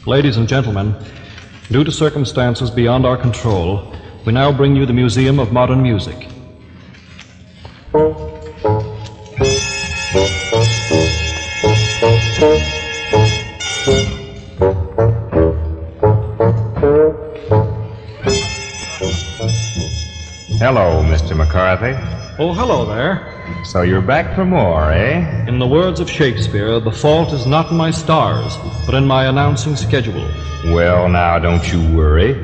Ladies and gentlemen, due to circumstances beyond our control, we now bring you the Museum of Modern Music. Hello, Mr. McCarthy. Oh, hello there. So you're back for more, eh? In the words of Shakespeare, the fault is not in my stars, but in my announcing schedule. Well, now, don't you worry.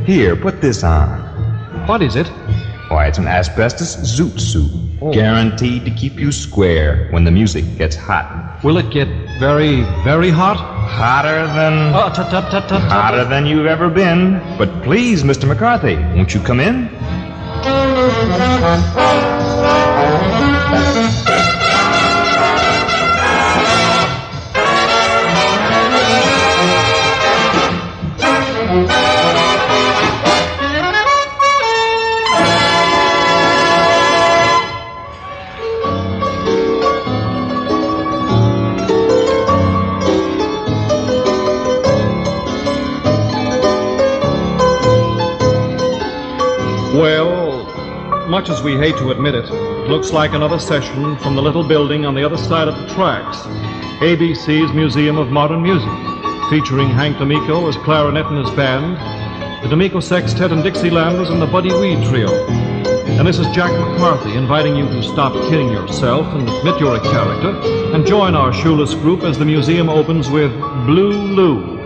Here, put this on. What is it? Why, it's an asbestos zoot suit. Oh. Guaranteed to keep you square when the music gets hot. Will it get very, very hot? Hotter than... hotter than you've ever been. But please, Mr. McCarthy, won't you come in? Well, much as we hate to admit it, it looks like another session from the little building on the other side of the tracks, ABC's Museum of Modern Music, featuring Hank D'Amico as clarinet and his band, the D'Amico Sextet and Dixielanders, and the Buddy Weed Trio. And this is Jack McCarthy inviting you to stop kidding yourself and admit you're a character and join our shoeless group as the museum opens with Blue Lou.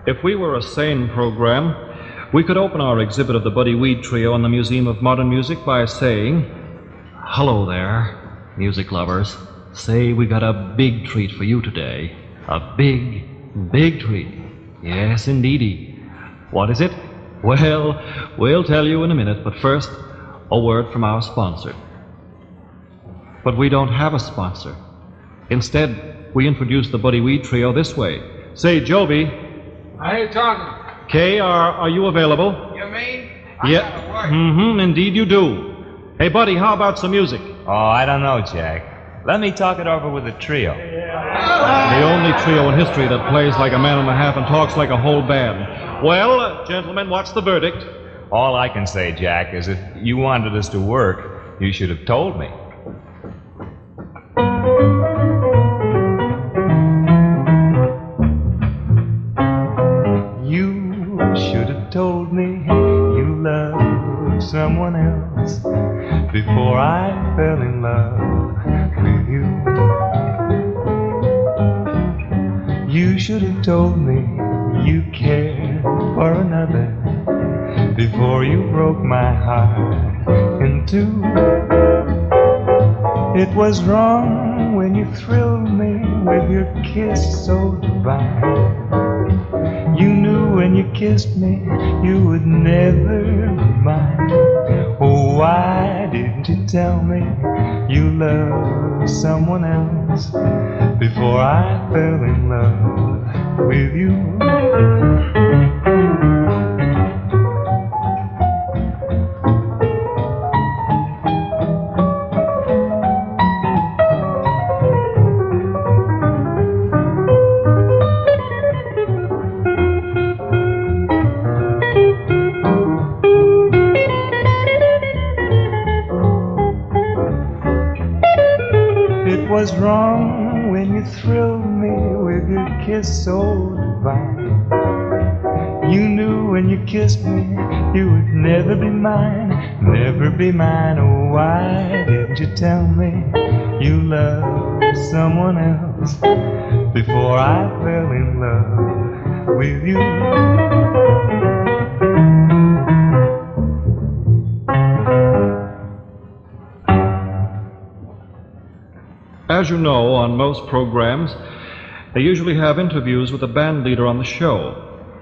If we were a sane program, we could open our exhibit of the Buddy Weed Trio in the Museum of Modern Music by saying, "Hello there, music lovers. Say we got a big treat for you today. A big, big treat. Yes, indeedy. What is it? Well, we'll tell you in a minute, but first, a word from our sponsor." But we don't have a sponsor. Instead, we introduce the Buddy Weed Trio this way. Say, Joby. Are you talking? Kay, are you available? You mean? Yeah. I gotta work. Mm-hmm, indeed you do. Hey, Buddy, how about some music? Oh, I don't know, Jack. Let me talk it over with the trio. The only trio in history that plays like a man and a half and talks like a whole band. Well, gentlemen, what's the verdict? All I can say, Jack, is if you wanted us to work, you should have told me. You should have told me you loved someone else before I fell in love with you. You should have told me you cared for another before you broke my heart in two. It was wrong when you thrilled me with your kiss so divine. You knew when you kissed me you would never be mine. Oh, why didn't you tell me you loved someone else before I fell in love with you? It was wrong when you thrilled me with your kiss so divine. You knew when you kissed me you would never be mine, never be mine. Oh, why didn't you tell me you loved someone else before I fell in love with you? As you know, on most programs, they usually have interviews with the band leader on the show.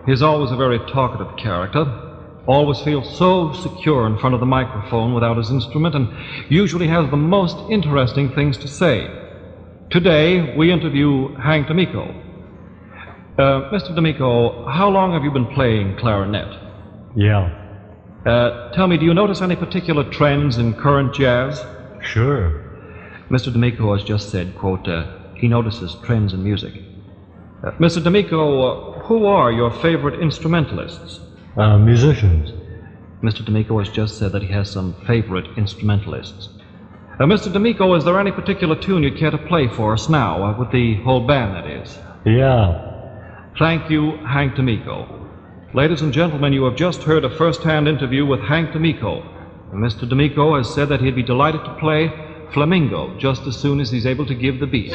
He's always a very talkative character, always feels so secure in front of the microphone without his instrument, and usually has the most interesting things to say. Today, we interview Hank D'Amico. Mr. D'Amico, how long have you been playing clarinet? Yeah. Tell me, do you notice any particular trends in current jazz? Sure. Mr. D'Amico has just said, quote, he notices trends in music. Mr. D'Amico, who are your favorite instrumentalists? Musicians. Mr. D'Amico has just said that he has some favorite instrumentalists. Mr. D'Amico, is there any particular tune you'd care to play for us now, with the whole band, that is? Yeah. Thank you, Hank D'Amico. Ladies and gentlemen, you have just heard a first-hand interview with Hank D'Amico. Mr. D'Amico has said that he'd be delighted to play Flamingo just as soon as he's able to give the beat.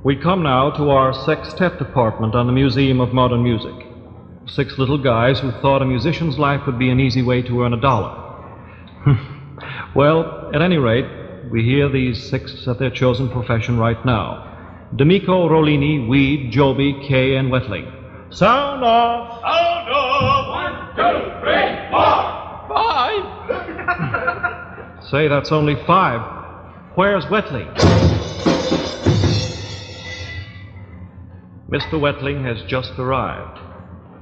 We come now to our sextet department on the Museum of Modern Music. 6 little guys who thought a musician's life would be an easy way to earn $1. Well, at any rate, we hear these 6 at their chosen profession right now. D'Amico, Rollini, Weed, Joby, Kay, and Wettling. Sound off! Sound off! 1, 2, 3, 4. 5! Say, that's only 5. Where's Wettling? Mr. Wettling has just arrived.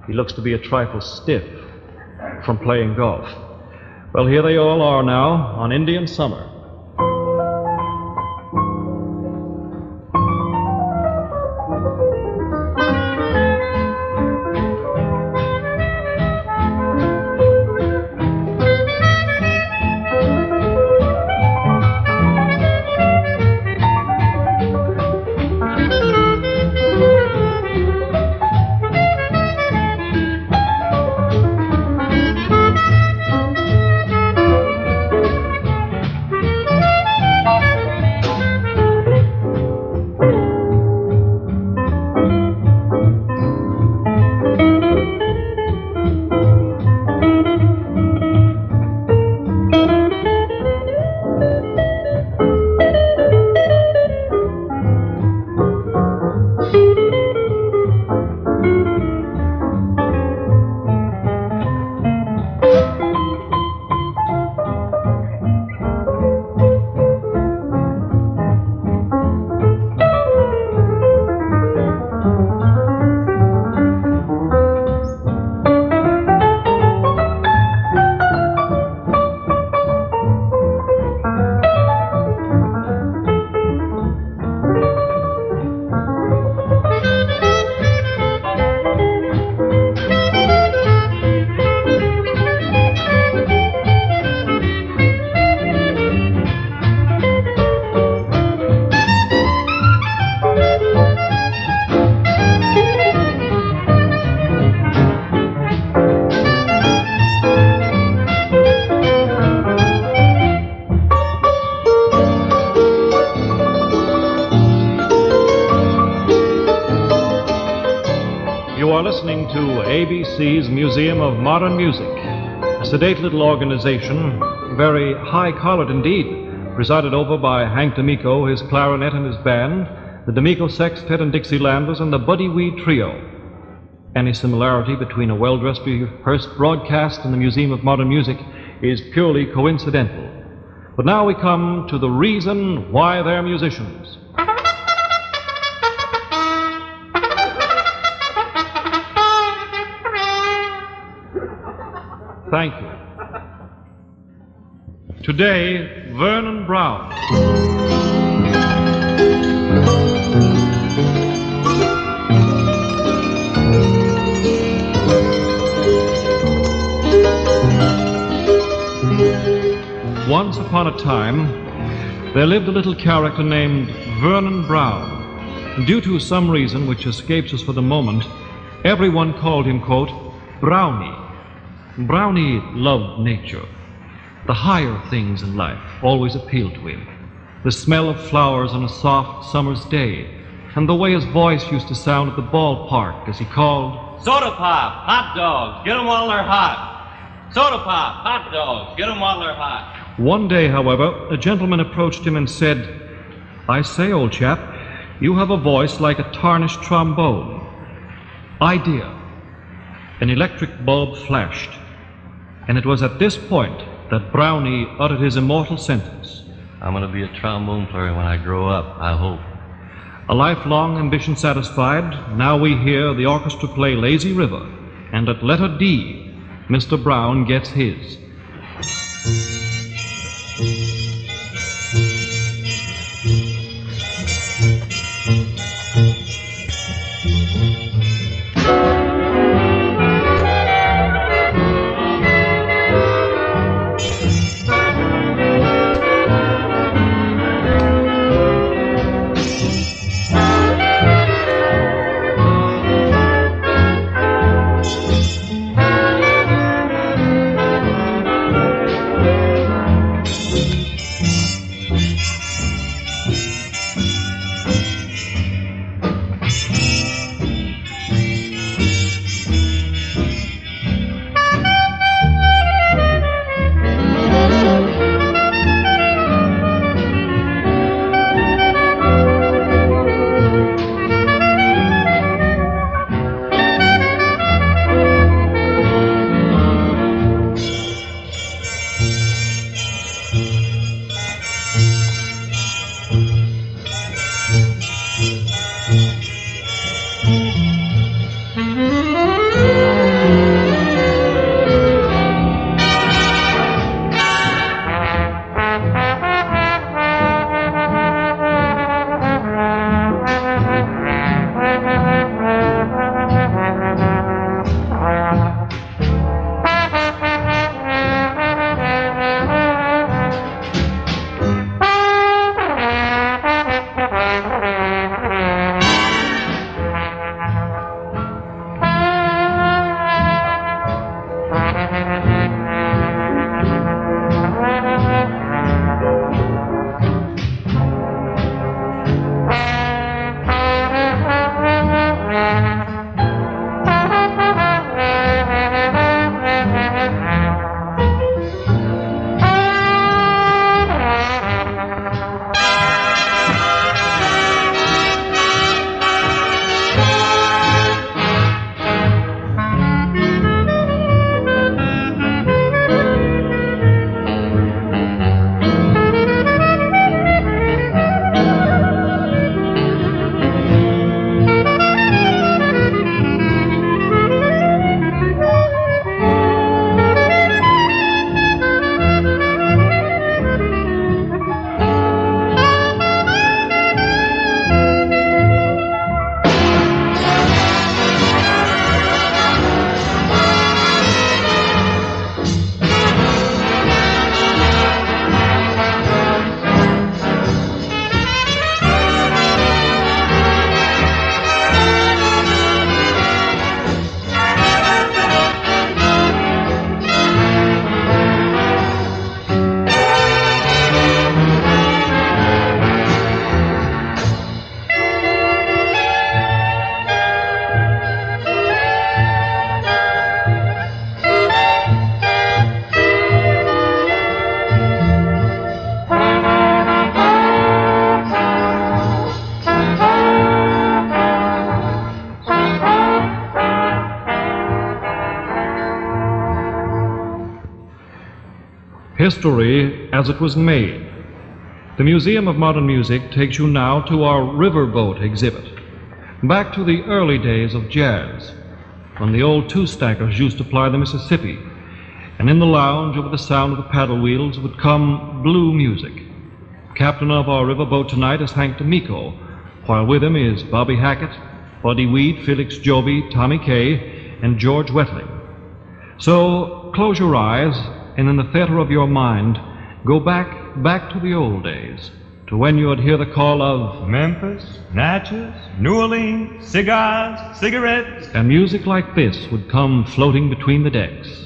He looks to be a trifle stiff from playing golf. Well, here they all are now on Indian summer. Listening to ABC's Museum of Modern Music, a sedate little organization, very high-collared indeed, presided over by Hank D'Amico, his clarinet and his band, the D'Amico Sextet and Dixielanders, and the Buddy Weed Trio. Any similarity between a well-dressed, rehearsed broadcast and the Museum of Modern Music is purely coincidental. But now we come to the reason why they're musicians. Thank you. Today, Vernon Brown. Once upon a time, there lived a little character named Vernon Brown. Due to some reason which escapes us for the moment, everyone called him, quote, Brownie. Brownie loved nature. The higher things in life always appealed to him. The smell of flowers on a soft summer's day, and the way his voice used to sound at the ballpark as he called, Soda pop, hot dogs, get 'em while they're hot. Soda pop, hot dogs, get 'em while they're hot. One day, however, a gentleman approached him and said, I say, old chap, you have a voice like a tarnished trombone. Idea. An electric bulb flashed. And it was at this point that Brownie uttered his immortal sentence. I'm going to be a trombone player when I grow up, I hope. A lifelong ambition satisfied, now we hear the orchestra play Lazy River, and at letter D, Mr. Brown gets his. History as it was made. The Museum of Modern Music takes you now to our riverboat exhibit, back to the early days of jazz, when the old two-stackers used to ply the Mississippi, and in the lounge over the sound of the paddle wheels would come blue music. Captain of our riverboat tonight is Hank D'Amico, while with him is Bobby Hackett, Buddy Weed, Felix Joby, Tommy Kay, and George Wettling. So close your eyes, and in the theater of your mind, go back to the old days, to when you would hear the call of Memphis, Natchez, New Orleans, cigars, cigarettes. and music like this would come floating between the decks.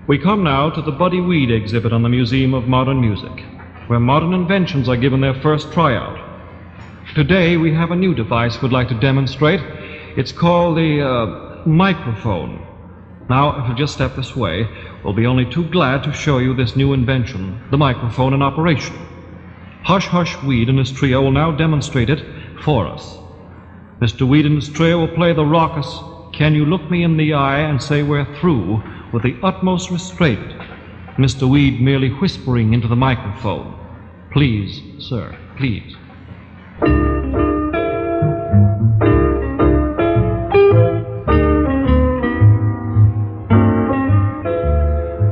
We come now to the Buddy Weed exhibit on the Museum of Modern Music, where modern inventions are given their first tryout. Today we have a new device we'd like to demonstrate. It's called the microphone. Now, if you'll just step this way, we'll be only too glad to show you this new invention, the microphone in operation. Hush Hush Weed and his trio will now demonstrate it for us. Mr. Weed and his trio will play the raucous "Can You Look Me in the Eye and Say We're Through" with the utmost restraint, Mr. Weed merely whispering into the microphone, "Please, sir, please."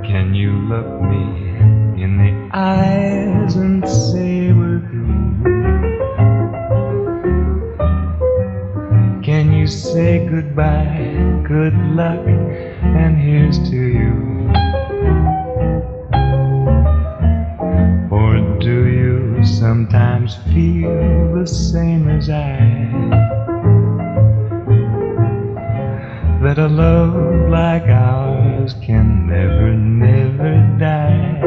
Can you look me in the eyes and say we're through? Can you say goodbye, good luck, and here's to you? Or do you sometimes feel the same as I, that a love like ours can never, never die?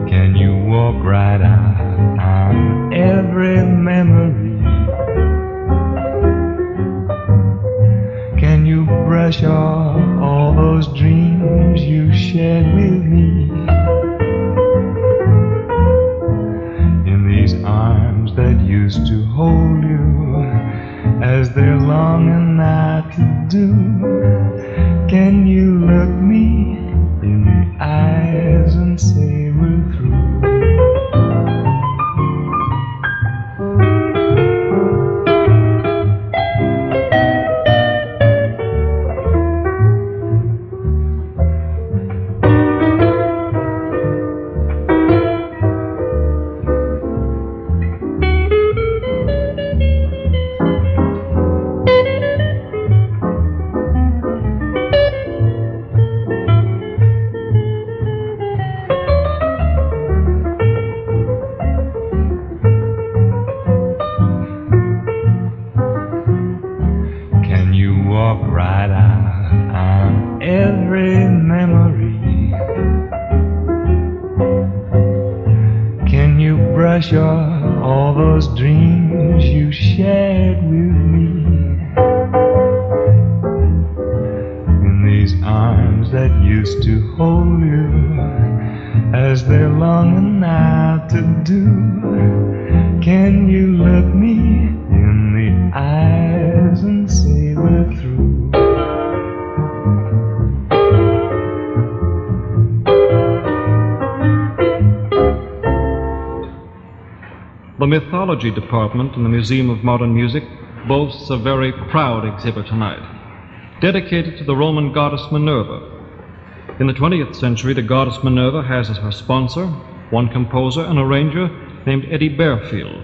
Can you walk right out on every memory? Can you brush off all those dreams you shared with me? In these arms that used to hold you as they're longing now to do, can you look me in the eyes and say we're through? All those dreams you shared with me. that used to hold you as they're longing now to do. Can you look me in the eyes and say we're through? The Mythology Department in the Museum of Modern Music boasts a very proud exhibit tonight, dedicated to the Roman goddess Minerva. In the 20th century, the goddess Minerva has as her sponsor one composer and arranger named Eddie Bearfield.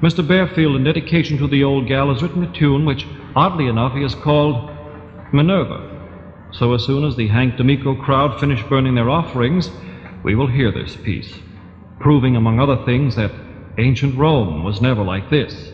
Mr. Bearfield, in dedication to the old gal, has written a tune which, oddly enough, he has called Minerva. So as soon as the Hank D'Amico crowd finish burning their offerings, we will hear this piece, proving, among other things, that ancient Rome was never like this.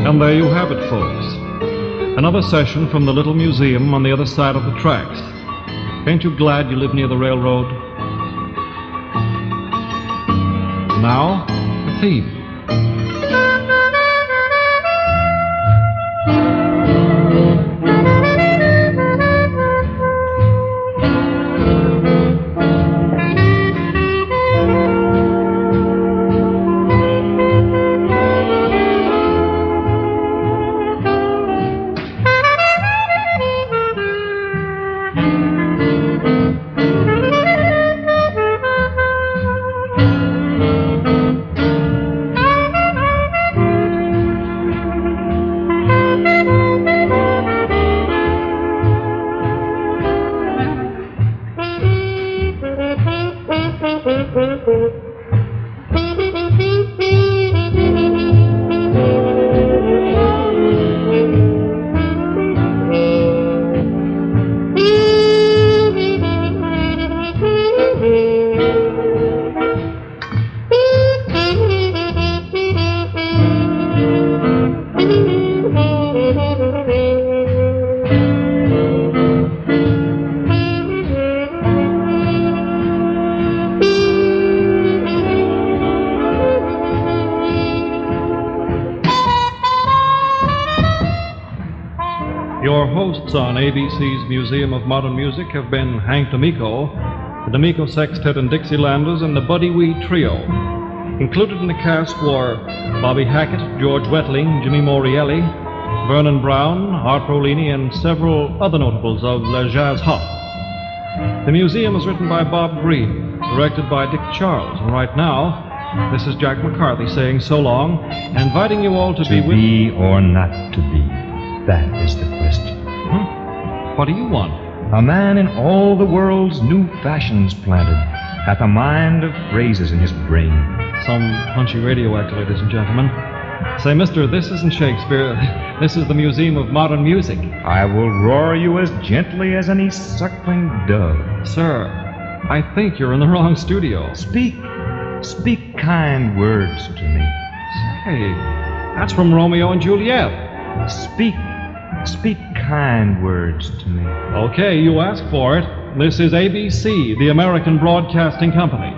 And there you have it, folks. Another session from the little museum on the other side of the tracks. Ain't you glad you live near the railroad? Now, the theme. hosts on ABC's Museum of Modern Music have been Hank D'Amico, the D'Amico Sextet and Dixielanders, and the Buddy Weed Trio. Included in the cast were Bobby Hackett, George Wettling, Jimmy Morielli, Vernon Brown, Art Rolini, and several other notables of Le Jazz Hop. The museum is written by Bob Green, directed by Dick Charles, and right now, this is Jack McCarthy saying so long, and inviting you all to be with... To be or not to be, that is the question. What do you want? A man in all the world's new fashions planted hath a mind of phrases in his brain. Some punchy radio act, ladies and gentlemen. Say, mister, this isn't Shakespeare. This is the Museum of Modern Music. I will roar you as gently as any suckling dove. Sir, I think you're in the wrong studio. Speak kind words to me. Hey, that's from Romeo and Juliet. Speak kind words to me. Okay, you asked for it. This is ABC, the American Broadcasting Company.